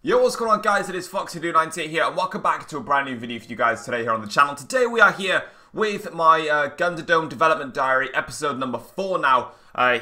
Yo, what's going on, guys? It is Foxy98 here, and welcome back to a brand new video for you guys today here on the channel. Today we are here with my Gunderdome development diary, episode number 4 now,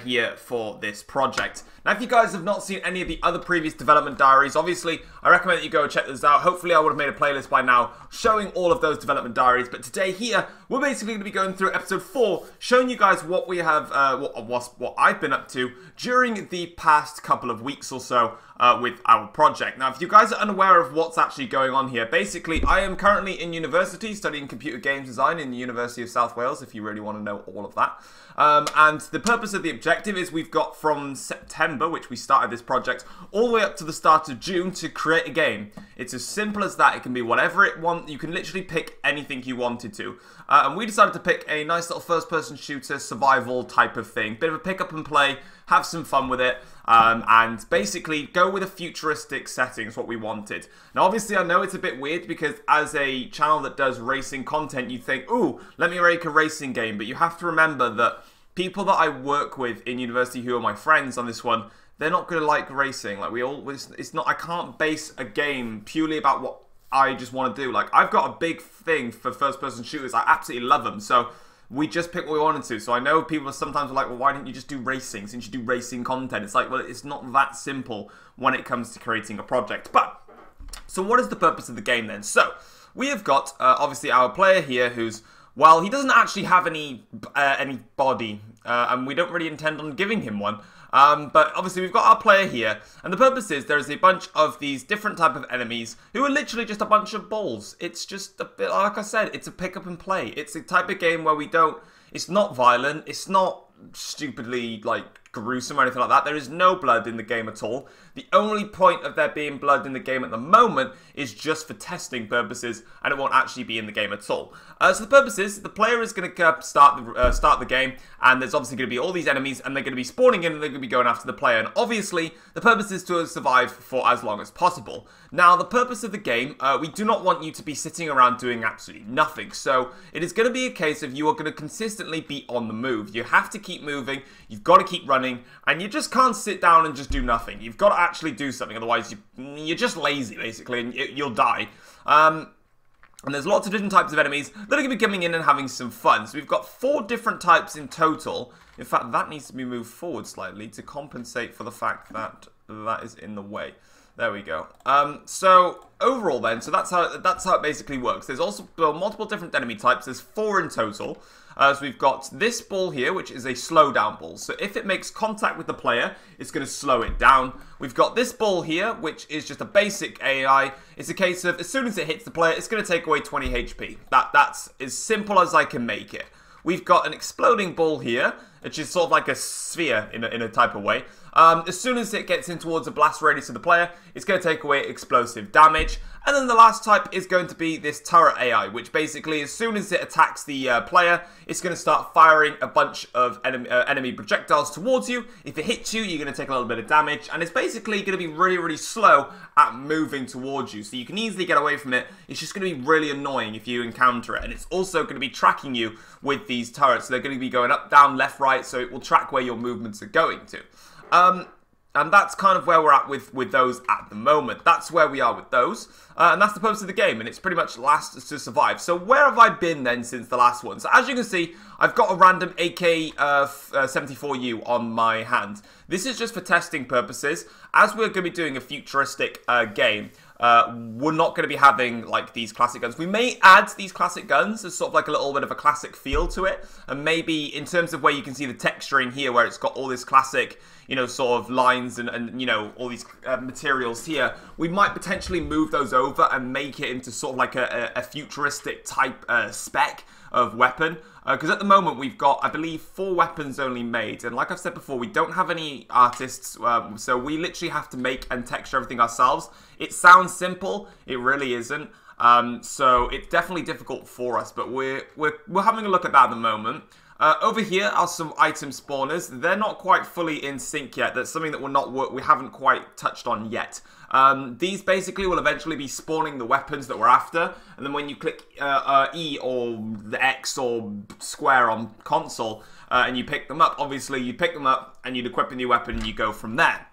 here for this project. Now, if you guys have not seen any of the other previous development diaries, obviously, I recommend that you go check those out. Hopefully, I would have made a playlist by now showing all of those development diaries. But today here, we're basically going to be going through episode 4, showing you guys what we have, what I've been up to during the past couple of weeks or so with our project. Now, if you guys are unaware of what's actually going on here, basically, I am currently in university studying computer games design in the University of South Wales, if you really want to know all of that. And the purpose of the objective is we've got from September, which we started this project, all the way up to the start of June to create a game. It's as simple as that. It can be whatever it wants. You can literally pick anything you wanted to. And we decided to pick a nice little first-person shooter survival type of thing. Bit of a pick up and play, have some fun with it, and basically go with a futuristic setting is what we wanted. Now, obviously, I know it's a bit weird because as a channel that does racing content, you think, ooh, let me make a racing game. But you have to remember that people that I work with in university who are my friends on this one, they're not going to like racing. Like, it's not, I can't base a game purely about what I just want to do. Like, I've got a big thing for first-person shooters. I absolutely love them. So we just picked what we wanted to. So I know people sometimes are like, well, why didn't you just do racing since you do racing content? It's like, well, it's not that simple when it comes to creating a project. But, so what is the purpose of the game then? So, we have got, obviously, our player here who's, well, he doesn't actually have any body, and we don't really intend on giving him one. But obviously we've got our player here, and the purpose is there is a bunch of these different type of enemies who are literally just a bunch of balls. It's just a bit, like I said, it's a pick up and play. It's a type of game where we don't, it's not violent, it's not stupidly like gruesome or anything like that. There is no blood in the game at all. The only point of there being blood in the game at the moment is just for testing purposes, and it won't actually be in the game at all. So the purpose is the player is going to start the game, and there's obviously going to be all these enemies, and they're going to be spawning in, and they're going to be going after the player. And obviously, the purpose is to survive for as long as possible. Now, the purpose of the game, we do not want you to be sitting around doing absolutely nothing. So it is going to be a case of you are going to consistently be on the move. You have to keep moving. You've got to keep running, and you just can't sit down and just do nothing. You've got to actually do something, otherwise you're just lazy, basically, and you'll die. And there's lots of different types of enemies that are going to be coming in and having some fun. So we've got 4 different types in total. In fact, that needs to be moved forward slightly to compensate for the fact that that is in the way. There we go. So overall then, so that's how it basically works. There's also multiple different enemy types. There's 4 in total. So we've got this ball here, which is a slowdown ball. So if it makes contact with the player, it's going to slow it down. We've got this ball here, which is just a basic AI. It's a case of, as soon as it hits the player, it's going to take away 20 HP. That's as simple as I can make it. We've got an exploding ball here, which is sort of like a sphere in a type of way. As soon as it gets in towards a blast radius of the player, it's going to take away explosive damage. And then the last type is going to be this turret AI, which basically, as soon as it attacks the player, it's going to start firing a bunch of enemy projectiles towards you. If it hits you, you're going to take a little bit of damage, and it's basically going to be really, really slow at moving towards you. So you can easily get away from it. It's just going to be really annoying if you encounter it. And it's also going to be tracking you with these turrets. So they're going to be going up, down, left, right, so it will track where your movements are going to. And that's kind of where we're at with those at the moment. That's where we are with those. And that's the purpose of the game. And it's pretty much last to survive. So where have I been then since the last one? So as you can see, I've got a random AK-74U on my hand. This is just for testing purposes. As we're going to be doing a futuristic game, we're not going to be having like these classic guns. We may add these classic guns as sort of like a little bit of a classic feel to it. And maybe in terms of where you can see the texturing here, where it's got all this classic, you know, sort of lines and you know, all these materials here, we might potentially move those over and make it into sort of like a futuristic type spec of weapon. Because at the moment we've got, I believe, 4 weapons only made. And like I've said before, we don't have any artists, so we literally have to make and texture everything ourselves. It sounds simple, it really isn't. So it's definitely difficult for us, but we're having a look at that at the moment. Over here are some item spawners. They're not quite fully in sync yet. That's something that we haven't quite touched on yet. These basically will eventually be spawning the weapons that we're after, and then when you click E or the X or square on console and you pick them up, obviously you pick them up and you'd equip a new weapon and you go from there.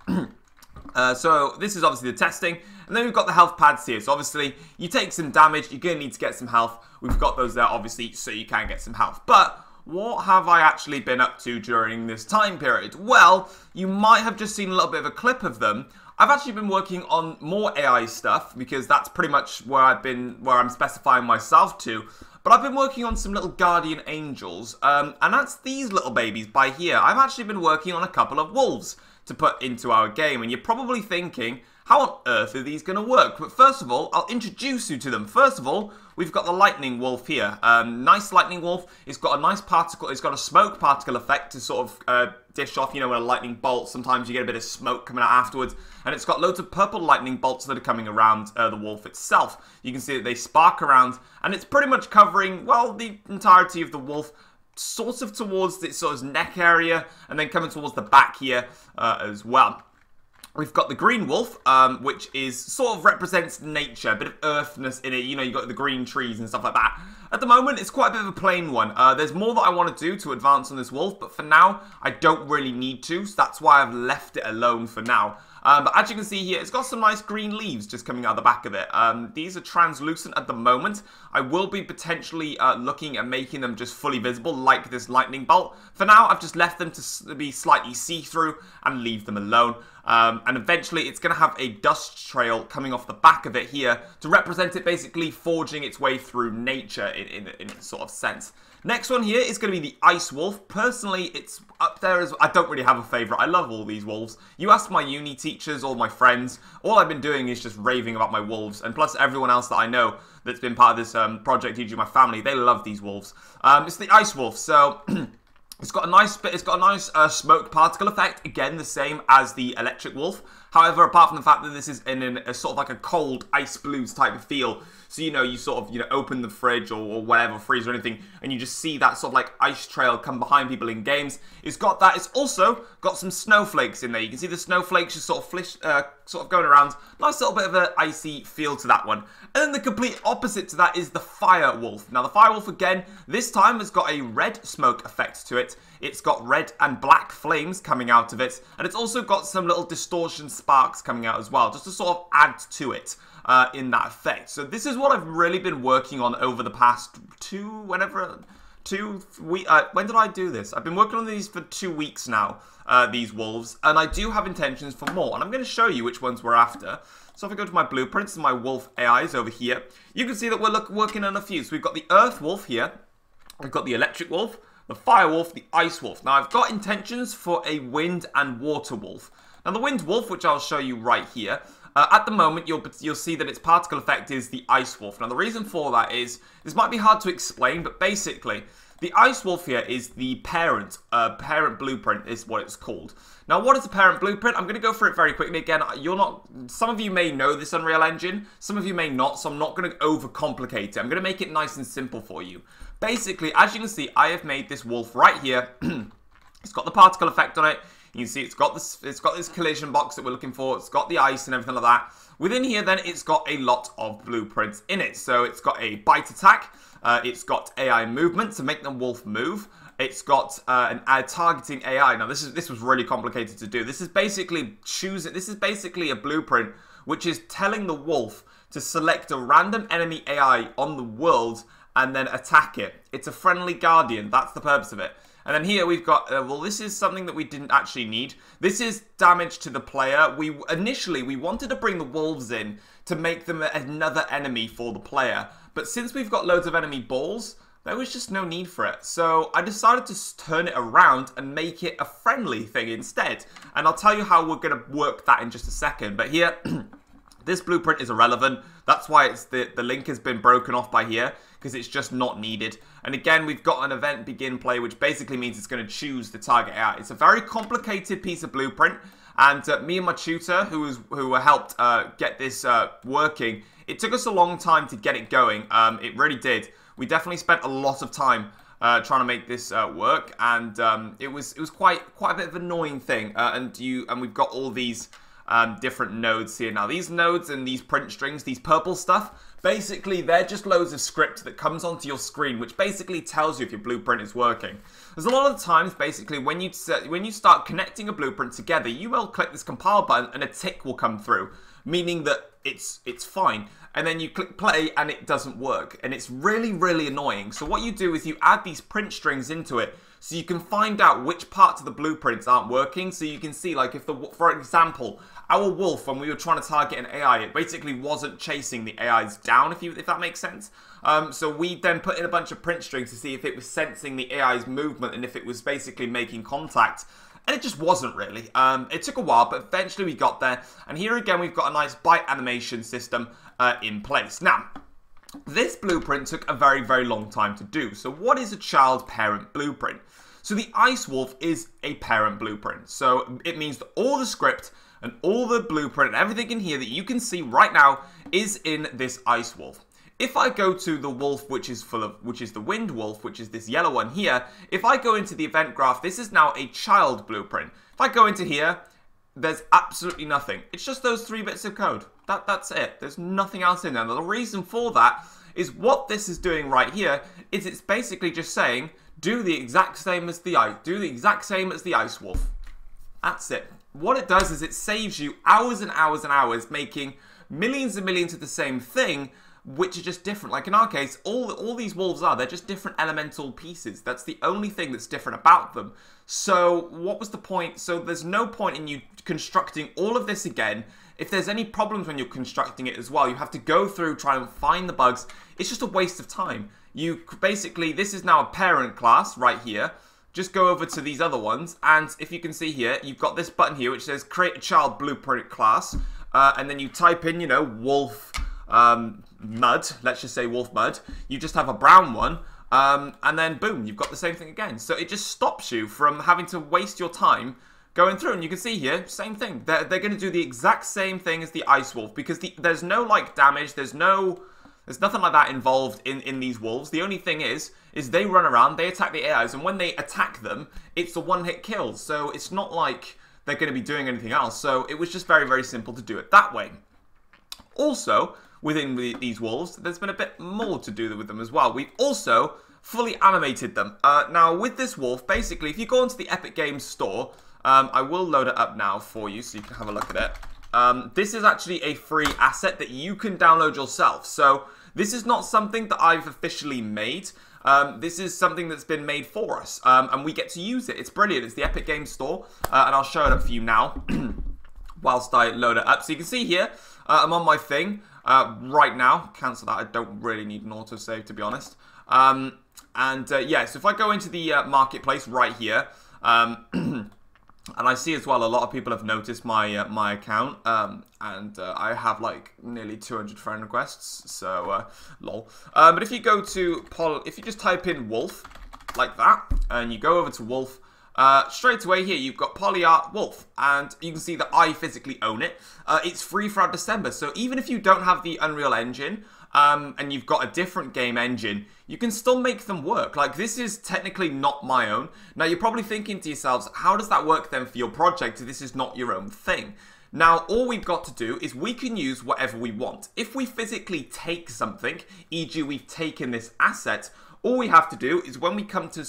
So this is obviously the testing, and then we've got the health pads here. So obviously, you take some damage, you're going to need to get some health. We've got those there, obviously, so you can get some health. But what have I actually been up to during this time period? Well, you might have just seen a little bit of a clip of them. I've actually been working on more AI stuff, because that's pretty much where I'm specifying myself to. But I've been working on some little guardian angels, and that's these little babies by here. I've actually been working on a couple of wolves to put into our game, and you're probably thinking, how on earth are these going to work? But first of all, I'll introduce you to them. First of all, we've got the lightning wolf here. Nice lightning wolf. It's got a nice particle, it's got a smoke particle effect to sort of dish off, you know, when a lightning bolt, sometimes you get a bit of smoke coming out afterwards. And it's got loads of purple lightning bolts that are coming around the wolf itself. You can see that they spark around, and it's pretty much covering, well, the entirety of the wolf, sort of towards its sort of neck area, and then coming towards the back here as well. We've got the green wolf, which is sort of represents nature, a bit of earthness in it. You know, you've got the green trees and stuff like that. At the moment, it's quite a bit of a plain one. There's more that I want to do to advance on this wolf, but for now, I don't really need to, so that's why I've left it alone for now. But as you can see here, it's got some nice green leaves just coming out of the back of it. These are translucent at the moment. I will be potentially looking at making them just fully visible, like this lightning bolt. For now, I've just left them to be slightly see-through and leave them alone. And eventually, it's going to have a dust trail coming off the back of it here to represent it basically forging its way through nature in a sort of sense. Next one here is going to be the Ice Wolf. Personally, it's up there as... I don't really have a favourite. I love all these wolves. You ask my uni teachers, all my friends, all I've been doing is just raving about my wolves. And plus, everyone else that I know that's been part of this project, e.g. my family, they love these wolves. It's the Ice Wolf, so... It's got a nice smoke particle effect, again the same as the electric wolf. However, apart from the fact that this is in a sort of like a cold ice blues type of feel, so you know, you sort of, you know, open the fridge or whatever, freezer or anything, and you just see that sort of like ice trail come behind people in games. It's got that. It's also got some snowflakes in there. You can see the snowflakes just sort of going around. Nice little bit of an icy feel to that one. And then the complete opposite to that is the fire wolf. Now the fire wolf again, this time has got a red smoke effect to it. It's got red and black flames coming out of it, and it's also got some little distortion sparks coming out as well, just to sort of add to it in that effect. So this is what I've really been working on over the past when did I do this? I've been working on these for 2 weeks now, these wolves, and I do have intentions for more, and I'm going to show you which ones we're after. So if I go to my blueprints and my wolf AIs over here, you can see that we're working on a few. So we've got the earth wolf here, we've got the electric wolf, the fire wolf, the ice wolf. Now I've got intentions for a wind and water wolf. Now the wind wolf, which I'll show you right here, at the moment you'll see that its particle effect is the ice wolf. Now the reason for that is, this might be hard to explain, but basically the ice wolf here is the parent blueprint is what it's called. Now what is a parent blueprint? I'm going to go through it very quickly. Again, some of you may know this Unreal Engine, some of you may not, so I'm not going to overcomplicate it. I'm going to make it nice and simple for you. Basically, as you can see, I have made this wolf right here. It's got the particle effect on it. You can see it's got this collision box that we're looking for. It's got the ice and everything like that. Within here, then, it's got a lot of blueprints in it. So it's got a bite attack. It's got AI movement to make the wolf move. It's got an targeting AI. Now, this was really complicated to do. This is basically a blueprint which is telling the wolf to select a random enemy AI on the world and then attack it. It's a friendly guardian. That's the purpose of it. And then here we've got, well, this is something that we didn't actually need. This is damage to the player. Initially, we wanted to bring the wolves in to make them another enemy for the player. But since we've got loads of enemy balls, there was just no need for it. So I decided to turn it around and make it a friendly thing instead. And I'll tell you how we're going to work that in just a second. But here, this blueprint is irrelevant. That's why the link has been broken off by here, because it's just not needed. And again, we've got an event begin play, which basically means it's going to choose the target AI. It's a very complicated piece of blueprint, and me and my tutor, who helped get this working, it took us a long time to get it going. It really did. We definitely spent a lot of time trying to make this work, and it was quite a bit of an annoying thing. And we've got all these different nodes here. Now, these nodes and these print strings, these purple stuff, basically, they're just loads of script that comes onto your screen, which basically tells you if your blueprint is working. There's a lot of times, basically, when you start connecting a blueprint together, you will click this compile button and a tick will come through, meaning that it's fine. And then you click play and it doesn't work. And it's really, really annoying. So what you do is you add these print strings into it so you can find out which parts of the blueprints aren't working. So you can see, like, if for example, our wolf, when we were trying to target an AI, it basically wasn't chasing the AIs down, if that makes sense. So we then put in a bunch of print strings to see if it was sensing the AI's movement and if it was basically making contact. And it just wasn't really. It took a while, but eventually we got there. And here again, we've got a nice bite animation system in place. Now, this blueprint took a very, very long time to do. So what is a child-parent blueprint? So the Ice Wolf is a parent blueprint. So it means that all the script and all the blueprint and everything in here that you can see right now is in this Ice Wolf. If I go to the wolf, which is the Wind Wolf, which is this yellow one here, if I go into the event graph, this is now a child blueprint. If I go into here, there's absolutely nothing. It's just those 3 bits of code. That's it. There's nothing else in there. And the reason for that is what this is doing right here is it's basically just saying, do the exact same as the Ice Wolf. That's it. What it does is it saves you hours and hours and hours making millions and millions of the same thing, which are just different. Like in our case, all these wolves they're just different elemental pieces. That's the only thing that's different about them. So what was the point? So there's no point in you constructing all of this again. If there's any problems when you're constructing it as well, you have to go through, try and find the bugs. It's just a waste of time. You basically, this is now a parent class right here. Just go over to these other ones, and if you can see here, you've got this button here which says create a child blueprint class, and then you type in, you know, wolf mud, let's just say wolf mud. You just have a brown one, and then boom, you've got the same thing again. So it just stops you from having to waste your time going through. And you can see here, same thing. They're going to do the exact same thing as the Ice Wolf, because there's no like damage, there's nothing like that involved in these wolves. The only thing is they run around, they attack the AIs, and when they attack them, it's a one-hit kill. So it's not like they're going to be doing anything else. So it was just very, very simple to do it that way. Also, within these wolves, there's been a bit more to do with them as well. We've also fully animated them. Now, with this wolf, basically, if you go into the Epic Games store, I will load it up now for you so you can have a look at it. This is actually a free asset that you can download yourself. So this is not something that I've officially made. This is something that's been made for us, and we get to use it. It's brilliant. It's the Epic Games store, and I'll show it up for you now whilst I load it up. So you can see here, I'm on my thing right now. Cancel that. I don't really need an autosave, to be honest. Yeah, so if I go into the marketplace right here, and I see as well a lot of people have noticed my account, and I have like nearly 200 friend requests, so lol. But if you go to if you just type in wolf like that, and you go over to wolf, straight away here you've got polyart wolf, and you can see that I physically own it. It's free throughout December, so even if you don't have the Unreal Engine, and you've got a different game engine, you can still make them work. Like, this is technically not my own. Now, you're probably thinking to yourselves, how does that work then for your project if this is not your own thing? Now, all we've got to do is we can use whatever we want. If we physically take something, e.g. we've taken this asset, all we have to do is when we come to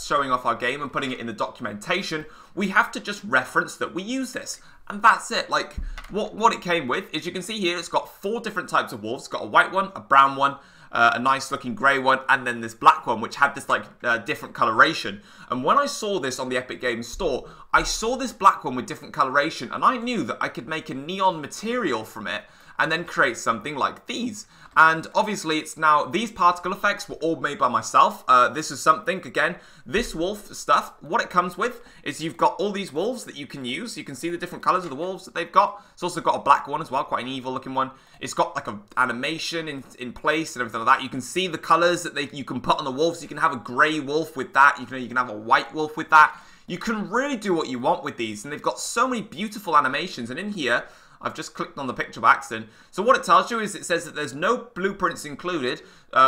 showing off our game and putting it in the documentation, we have to just reference that we use this. And that's it. Like, what it came with is, you can see here, it's got 4 different types of wolves. It's got a white one, a brown one, a nice looking grey one, and then this black one, which had this like different coloration. And when I saw this on the Epic Games store, I saw this black one with different coloration, and I knew that I could make a neon material from it and then create something like these. And obviously it's now, these particle effects were all made by myself. This is something, again, this wolf stuff, what it comes with is you've got all these wolves that you can use. You can see the different colors of the wolves that they've got. It's also got a black one as well, quite an evil looking one. It's got like an animation in place and everything like that. You can see the colors that you can put on the wolves. You can have a gray wolf with that. You can have a white wolf with that. You can really do what you want with these, and they've got so many beautiful animations. And in here, I've just clicked on the picture by accident. So what it tells you is it says that there's no blueprints included,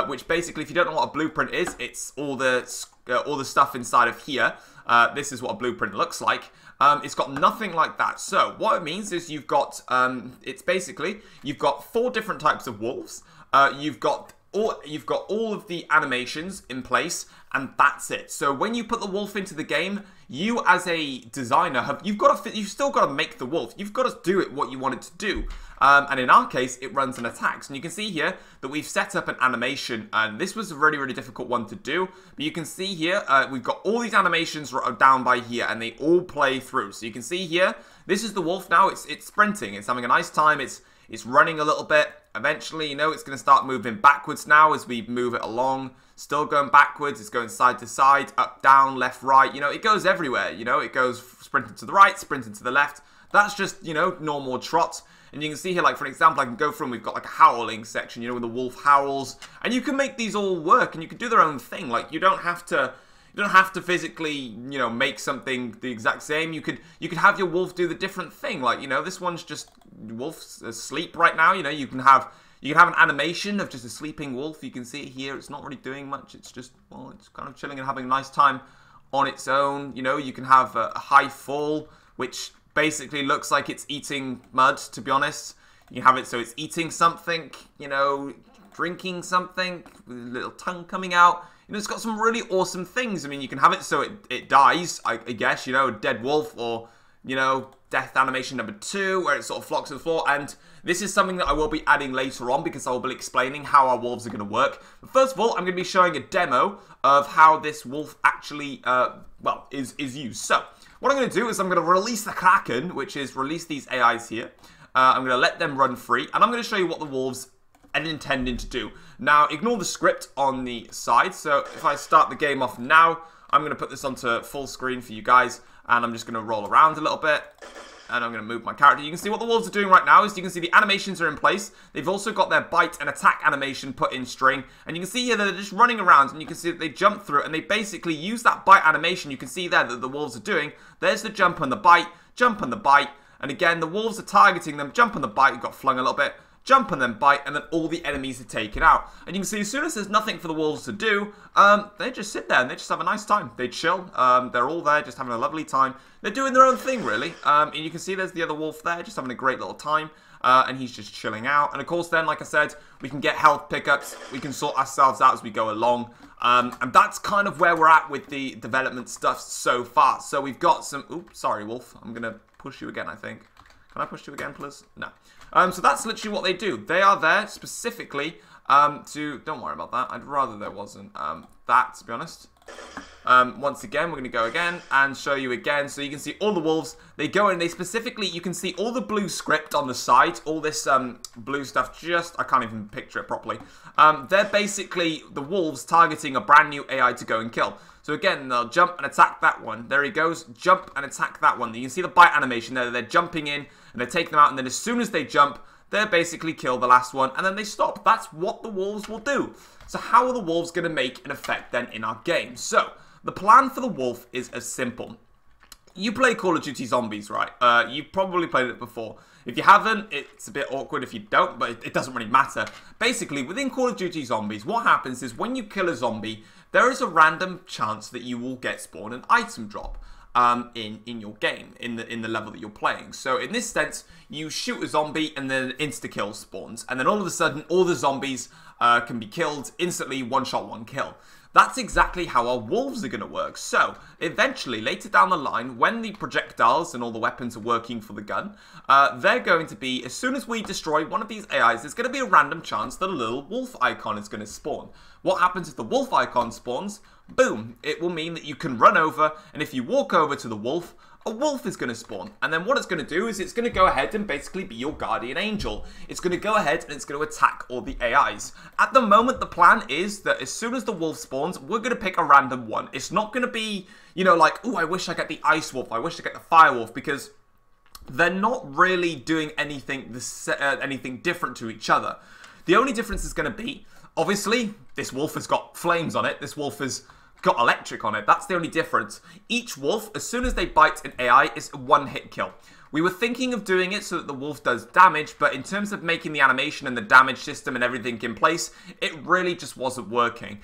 which basically, if you don't know what a blueprint is, it's all the stuff inside of here. This is what a blueprint looks like. It's got nothing like that. So what it means is you've got, it's basically, you've got 4 different types of wolves. You've got all of the animations in place, and that's it. So when you put the wolf into the game, you as a designer you've still got to make the wolf. You've got to do it what you want it to do. And in our case, it runs and attacks. And you can see here that we've set up an animation, and this was a really, really difficult one to do. But you can see here, we've got all these animations down by here, and they all play through. So you can see here, this is the wolf now. It's sprinting. It's having a nice time. It's running a little bit. Eventually, you know, it's going to start moving backwards now as we move it along. Still going backwards. It's going side to side, up, down, left, right. You know, it goes everywhere. You know, it goes sprinting to the right, sprinting to the left. That's just, you know, normal trot. And you can see here, like, for example, I can go through and we've got, like, a howling section, you know, where the wolf howls. And you can make these all work, and you can do their own thing. Like, you don't have to physically, you know, make something the exact same. You could have your wolf do the different thing. Like, you know, this one's just wolf's asleep right now. You know, you can have an animation of just a sleeping wolf. You can see it here. It's not really doing much. It's just, well, it's kind of chilling and having a nice time on its own. You know, you can have a high fall, which basically looks like it's eating mud, to be honest. You have it so it's eating something, you know, drinking something, with a little tongue coming out. You know, it's got some really awesome things. I mean, you can have it so it dies, I guess, you know, a dead wolf, or, you know, death animation number 2, where it sort of flocks to the floor. And this is something that I will be adding later on, because I will be explaining how our wolves are going to work. But first of all, I'm going to be showing a demo of how this wolf actually, well, is used. So what I'm going to do is I'm going to release the Kraken, which is release these AIs here. I'm going to let them run free, and I'm going to show you what the wolves are intending to do. Now, ignore the script on the side. So if I start the game off now, I'm going to put this onto full screen for you guys, and I'm just going to roll around a little bit. And I'm going to move my character. You can see what the wolves are doing right now is you can see the animations are in place. They've also got their bite and attack animation put in string. And you can see here that they're just running around, and you can see that they jump through, and they basically use that bite animation. You can see there that the wolves are doing. There's the jump and the bite, jump and the bite. And again, the wolves are targeting them, jump and the bite, got flung a little bit, jump and then bite, and then all the enemies are taken out. And you can see as soon as there's nothing for the wolves to do, they just sit there and they just have a nice time. They chill. They're all there just having a lovely time. They're doing their own thing, really. And you can see there's the other wolf there just having a great little time. And he's just chilling out. And of course then, like I said, we can get health pickups. We can sort ourselves out as we go along. And that's kind of where we're at with the development stuff so far. So we've got some... Oops, sorry, wolf. I'm going to push you again, I think. Can I push you again, please? No. So that's literally what they do. They are there specifically to... Don't worry about that. I'd rather there wasn't that, to be honest. Once again, we're going to go again and show you again. So you can see all the wolves. They go in. They specifically... You can see all the blue script on the side. All this blue stuff just... I can't even picture it properly. They're basically the wolves targeting a brand new AI to go and kill. So again, they'll jump and attack that one. There he goes. Jump and attack that one. You can see the bite animation there. They're jumping in and they're taking them out. And then as soon as they jump, they basically kill the last one. And then they stop. That's what the wolves will do. So how are the wolves going to make an effect then in our game? So the plan for the wolf is as simple. You play Call of Duty Zombies, right? You've probably played it before. If you haven't, it's a bit awkward if you don't, but it doesn't really matter. Basically, within Call of Duty Zombies, what happens is when you kill a zombie, there is a random chance that you will get spawned an item drop in your game, in the level that you're playing. So in this sense, you shoot a zombie and then an insta-kill spawns. And then all of a sudden, all the zombies can be killed instantly, one shot, one kill. That's exactly how our wolves are going to work. So, eventually, later down the line, when the projectiles and all the weapons are working for the gun, they're going to be, as soon as we destroy one of these AIs, there's going to be a random chance that a little wolf icon is going to spawn. What happens if the wolf icon spawns? Boom. It will mean that you can run over, and if you walk over to the wolf, a wolf is going to spawn. And then what it's going to do is it's going to go ahead and basically be your guardian angel. It's going to go ahead and it's going to attack all the AIs. At the moment, the plan is that as soon as the wolf spawns, we're going to pick a random one. It's not going to be, you know, like, oh, I wish I get the ice wolf. I wish I get the fire wolf, because they're not really doing anything different to each other. The only difference is going to be, obviously, this wolf has got flames on it. This wolf has got electric on it. That's the only difference. Each wolf, as soon as they bite an AI, is a one-hit kill. We were thinking of doing it so that the wolf does damage, but in terms of making the animation and the damage system and everything in place, it really just wasn't working.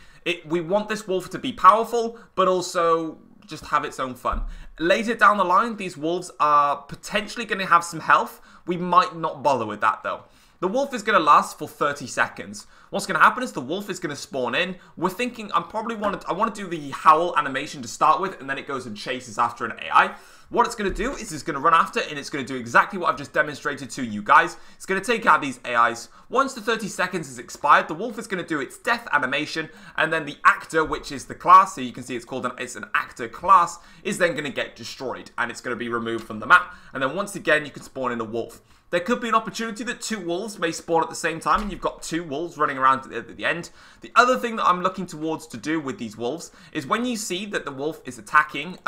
We want this wolf to be powerful, but also just have its own fun. Later down the line, these wolves are potentially going to have some health. We might not bother with that though. The wolf is going to last for 30 seconds. What's going to happen is the wolf is going to spawn in. We're thinking I want to do the howl animation to start with, and then it goes and chases after an AI. What it's going to do is it's going to run after, and it's going to do exactly what I've just demonstrated to you guys. It's going to take out these AIs. Once the 30 seconds is expired, the wolf is going to do its death animation, and then the actor, which is the class, so you can see it's called it's an actor class, is then going to get destroyed, and it's going to be removed from the map. And then once again, you can spawn in a wolf. There could be an opportunity that 2 wolves may spawn at the same time, and you've got 2 wolves running around at the end. The other thing that I'm looking towards to do with these wolves is when you see that the wolf is attacking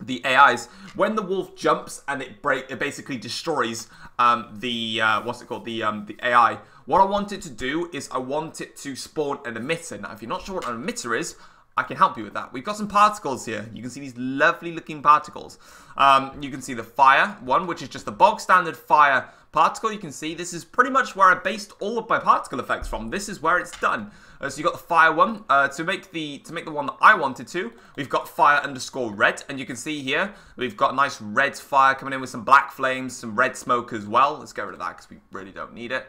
the AIs, when the wolf jumps and it basically destroys the AI. What I want it to do is I want it to spawn an emitter. Now, if you're not sure what an emitter is, I can help you with that. We've got some particles here. You can see these lovely looking particles. You can see the fire one, which is just the bog standard fire particle. You can see this is pretty much where I based all of my particle effects from. This is where it's done. So you got the fire one. To make the one that I wanted to, we've got fire underscore red, and you can see here we've got a nice red fire coming in with some black flames, some red smoke as well. Let's get rid of that because we really don't need it.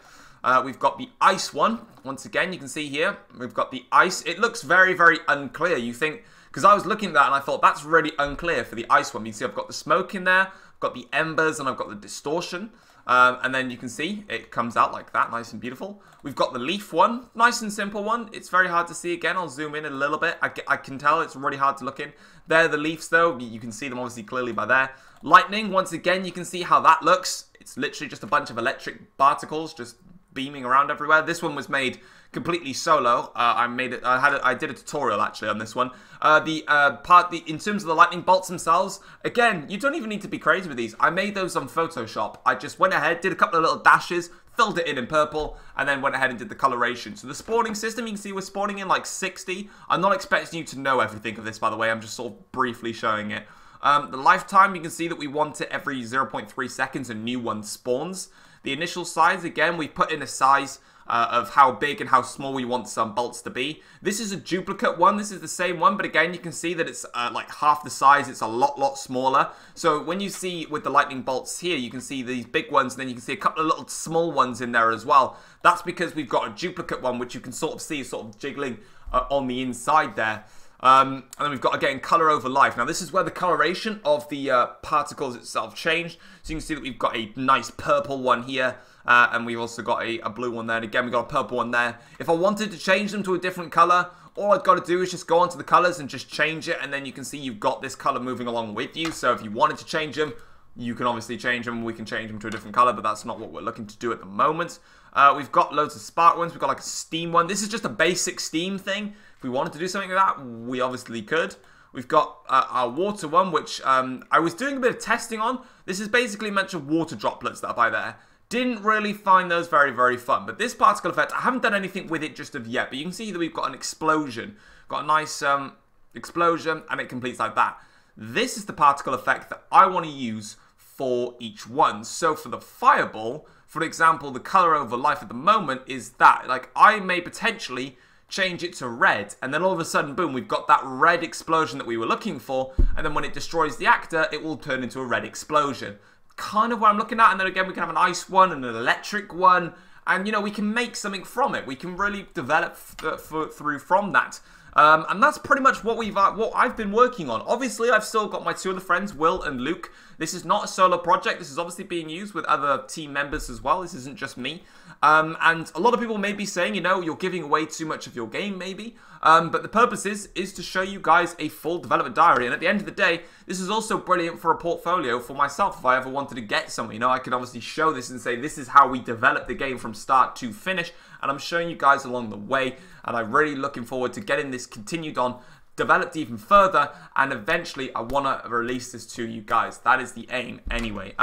We've got the ice one. Once again, you can see here, we've got the ice. It looks very, very unclear. You think, because I was looking at that and I thought that's really unclear for the ice one. You see I've got the smoke in there, I've got the embers, and I've got the distortion. And then you can see it comes out like that, nice and beautiful. We've got the leaf one, nice and simple one. It's very hard to see. Again, I'll zoom in a little bit. I can tell it's really hard to look in. There are the leaves though. You can see them obviously clearly by there. Lightning, once again, you can see how that looks. It's literally just a bunch of electric particles just beaming around everywhere. This one was made completely solo. I did a tutorial actually on this one. In terms of the lightning bolts themselves, again, you don't even need to be crazy with these. I made those on Photoshop. I just went ahead, did a couple of little dashes, filled it in purple, and then went ahead and did the coloration. So the spawning system, you can see we're spawning in like 60. I'm not expecting you to know everything of this, by the way. I'm just sort of briefly showing it. The lifetime, you can see that we want it every 0.3 seconds a new one spawns. The initial size, again, we put in a size of how big and how small we want some bolts to be. This is a duplicate one. This is the same one, but again, you can see that it's like half the size. It's a lot smaller. So when you see with the lightning bolts here, you can see these big ones, and then you can see a couple of little small ones in there as well. That's because we've got a duplicate one, which you can sort of see sort of jiggling on the inside there. And then we've got, again, color over life. Now, this is where the coloration of the particles itself changed. So you can see that we've got a nice purple one here. And we've also got a blue one there. And again, we've got a purple one there. If I wanted to change them to a different color, all I've got to do is just go onto the colors and just change it. And then you can see you've got this color moving along with you. So if you wanted to change them, you can obviously change them. We can change them to a different color, but that's not what we're looking to do at the moment. We've got loads of spark ones. We've got like a steam one. This is just a basic steam thing. If we wanted to do something like that, we obviously could. We've got our water one, which I was doing a bit of testing on. This is basically a bunch of water droplets that are by there. Didn't really find those very fun. But this particle effect, I haven't done anything with it just of yet. But you can see that we've got an explosion. Got a nice explosion, and it completes like that. This is the particle effect that I want to use for each one. So for the fireball, for example, the color over life at the moment is that. Like, I may potentially change it to red, and then all of a sudden, boom, we've got that red explosion that we were looking for, and then when it destroys the actor, it will turn into a red explosion. Kind of what I'm looking at, and then again, we can have an ice one and an electric one, and, you know, we can make something from it. We can really develop through from that. And that's pretty much what I've been working on. Obviously, I've still got my 2 other friends, Will and Luke. This is not a solo project. This is obviously being used with other team members as well. This isn't just me. And a lot of people may be saying, you know, you're giving away too much of your game, maybe. But the purpose is to show you guys a full development diary. And at the end of the day, this is also brilliant for a portfolio for myself. If I ever wanted to get something, you know, I could obviously show this and say, this is how we develop the game from start to finish. And I'm showing you guys along the way. And I'm really looking forward to getting this continued on, developed even further, and eventually I want to release this to you guys. That is the aim anyway.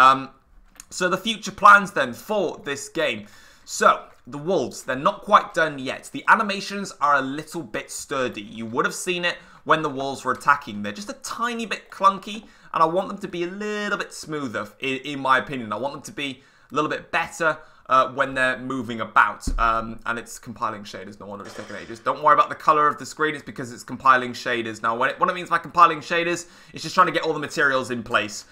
So the future plans then for this game. So the wolves, they're not quite done yet. The animations are a little bit sturdy. You would have seen it when the wolves were attacking. They're just a tiny bit clunky, and I want them to be a little bit smoother, in my opinion. I want them to be a little bit better when they're moving about. And it's compiling shaders, no wonder it's taking ages. Don't worry about the color of the screen, it's because it's compiling shaders. Now, what it means by compiling shaders, it's just trying to get all the materials in place.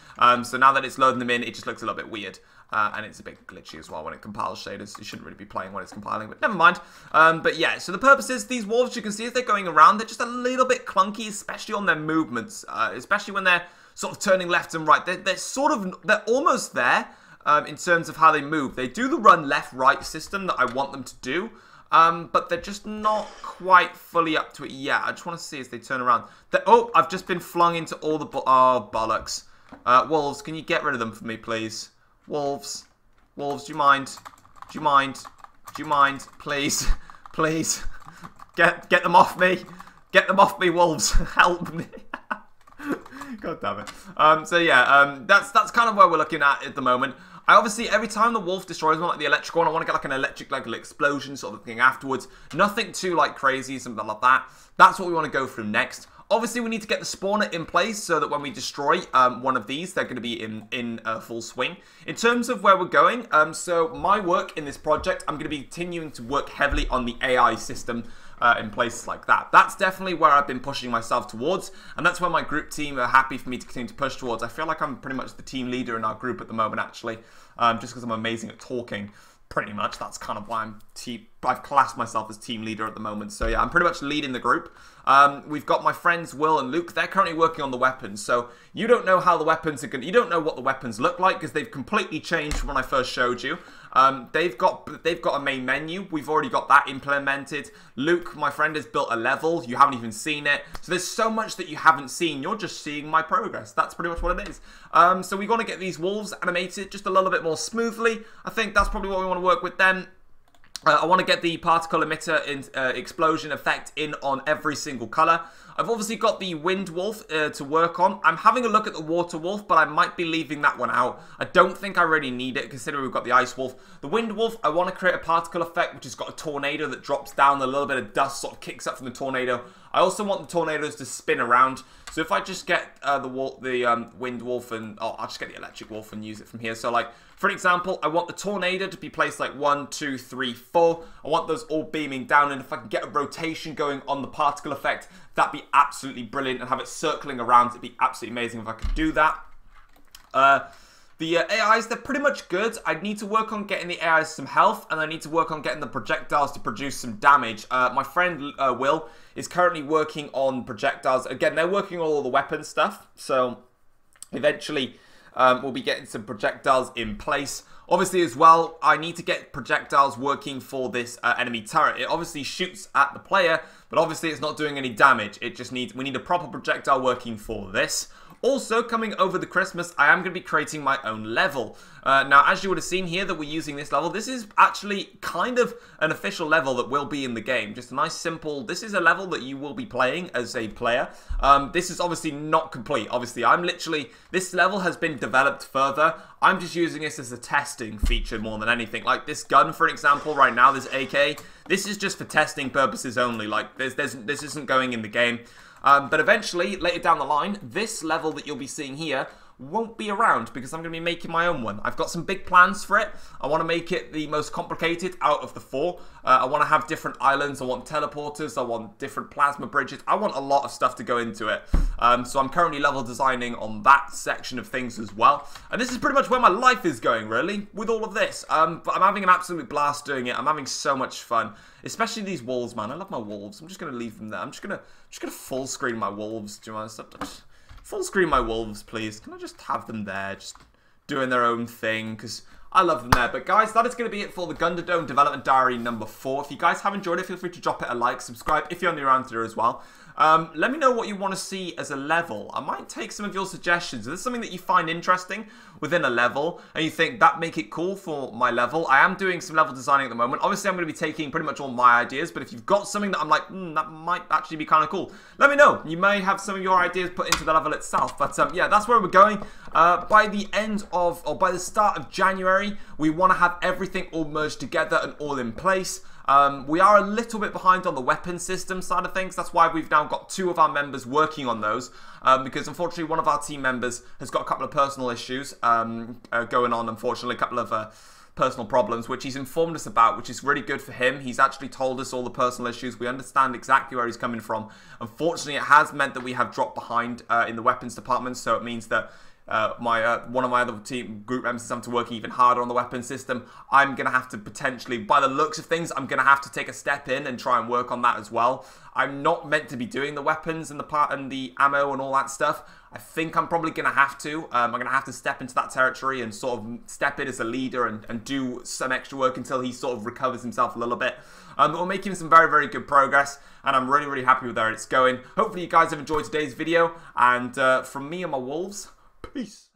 So now that it's loading them in, it just looks a little bit weird. And it's a bit glitchy as well when it compiles shaders. You shouldn't really be playing when it's compiling, but never mind. But yeah, so the purpose is these wolves, you can see as they're going around, they're just a little bit clunky, especially on their movements, especially when they're sort of turning left and right. They're almost there in terms of how they move. They do the run left-right system that I want them to do, but they're just not quite fully up to it yet. I just want to see as they turn around. Oh, I've just been flung into all the... Oh, bollocks. Wolves, can you get rid of them for me, please? Wolves, do you mind? Do you mind? Please, please, get them off me. Get them off me, wolves. Help me. God damn it. So yeah, that's kind of where we're looking at the moment. I obviously, every time the wolf destroys one, like the electrical one, I want to get like an electric, like an explosion sort of thing afterwards. Nothing too like crazy, something like that. That's what we want to go through next. Obviously, we need to get the spawner in place so that when we destroy one of these, they're going to be in full swing. In terms of where we're going, so my work in this project, I'm going to be continuing to work heavily on the AI system in places like that. That's definitely where I've been pushing myself towards, and that's where my group team are happy for me to continue to push towards. I feel like I'm pretty much the team leader in our group at the moment, actually, just because I'm amazing at talking. Pretty much, that's kind of why I've classed myself as team leader at the moment. So yeah, I'm pretty much leading the group. We've got my friends Will and Luke. They're currently working on the weapons. So you don't know how the weapons are going. You don't know what the weapons look like because they've completely changed from when I first showed you. They've got a main menu. We've already got that implemented. Luke, my friend, has built a level. You haven't even seen it. So there's so much that you haven't seen. You're just seeing my progress. That's pretty much what it is. So we want to get these wolves animated just a little bit more smoothly. I think that's probably what we want to work with then. I want to get the particle emitter explosion effect in on every single color. I've obviously got the wind wolf to work on. I'm having a look at the water wolf, but I might be leaving that one out. I don't think I really need it, considering we've got the ice wolf. The wind wolf, I want to create a particle effect, which has got a tornado that drops down. A little bit of dust sort of kicks up from the tornado. I also want the tornadoes to spin around. So if I just get the wind wolf and... Oh, I'll just get the electric wolf and use it from here. So like, for example, I want the tornado to be placed like 1, 2, 3, 4. I want those all beaming down. And if I can get a rotation going on the particle effect, that'd be absolutely brilliant. And have it circling around, it'd be absolutely amazing if I could do that. The AIs, they're pretty much good. I need to work on getting the AIs some health, and I need to work on getting the projectiles to produce some damage. My friend Will is currently working on projectiles. Again, they're working on all the weapon stuff, so eventually we'll be getting some projectiles in place. Obviously, as well, I need to get projectiles working for this enemy turret. It obviously shoots at the player, but obviously it's not doing any damage. It just needs, we need a proper projectile working for this. Also, coming over the Christmas, I am going to be creating my own level. Now, as you would have seen here that we're using this level, this is actually kind of an official level that will be in the game. Just a nice simple, this is a level that you will be playing as a player. This is obviously not complete. Obviously, this level has been developed further. I'm just using this as a testing feature more than anything. Like this gun, for example, right now, this AK, this is just for testing purposes only. Like, this isn't going in the game. But eventually, later down the line, this level that you'll be seeing here won't be around because I'm going to be making my own one. I've got some big plans for it. I want to make it the most complicated out of the 4. I want to have different islands. I want teleporters. I want different plasma bridges. I want a lot of stuff to go into it. So I'm currently level designing on that section of things as well. And this is pretty much where my life is going, really, with all of this. But I'm having an absolute blast doing it. I'm having so much fun. Especially these wolves, man. I love my wolves. I'm just going to leave them there. I'm just gonna full screen my wolves. Do you want to full screen my wolves, please? Can I just have them there, just doing their own thing? Because I love them there. But guys, that is going to be it for the Gunderdome Development Diary number 4. If you guys have enjoyed it, feel free to drop it a like, subscribe if you're on the around here as well. Let me know what you want to see as a level. I might take some of your suggestions. If there's something that you find interesting within a level and you think that make it cool for my level, I am doing some level designing at the moment. Obviously, I'm going to be taking pretty much all my ideas, but if you've got something that I'm like, that might actually be kind of cool, let me know. You may have some of your ideas put into the level itself. But yeah, that's where we're going. By the start of January, we want to have everything all merged together and all in place. We are a little bit behind on the weapon system side of things. That's why we've now got 2 of our members working on those. Because unfortunately one of our team members has got a couple of personal issues going on, unfortunately. A couple of personal problems, which he's informed us about, which is really good for him. He's actually told us all the personal issues. We understand exactly where he's coming from. Unfortunately, it has meant that we have dropped behind in the weapons department, so it means that one of my other group members is having to work even harder on the weapon system. I'm going to have to potentially, by the looks of things, I'm going to have to take a step in and try and work on that as well. I'm not meant to be doing the weapons and the ammo and all that stuff. I think I'm probably going to have to. I'm going to have to step into that territory and sort of step in as a leader and do some extra work until he sort of recovers himself a little bit. But we're making some very, very good progress, and I'm really, really happy with where it's going. Hopefully you guys have enjoyed today's video, and from me and my wolves, peace.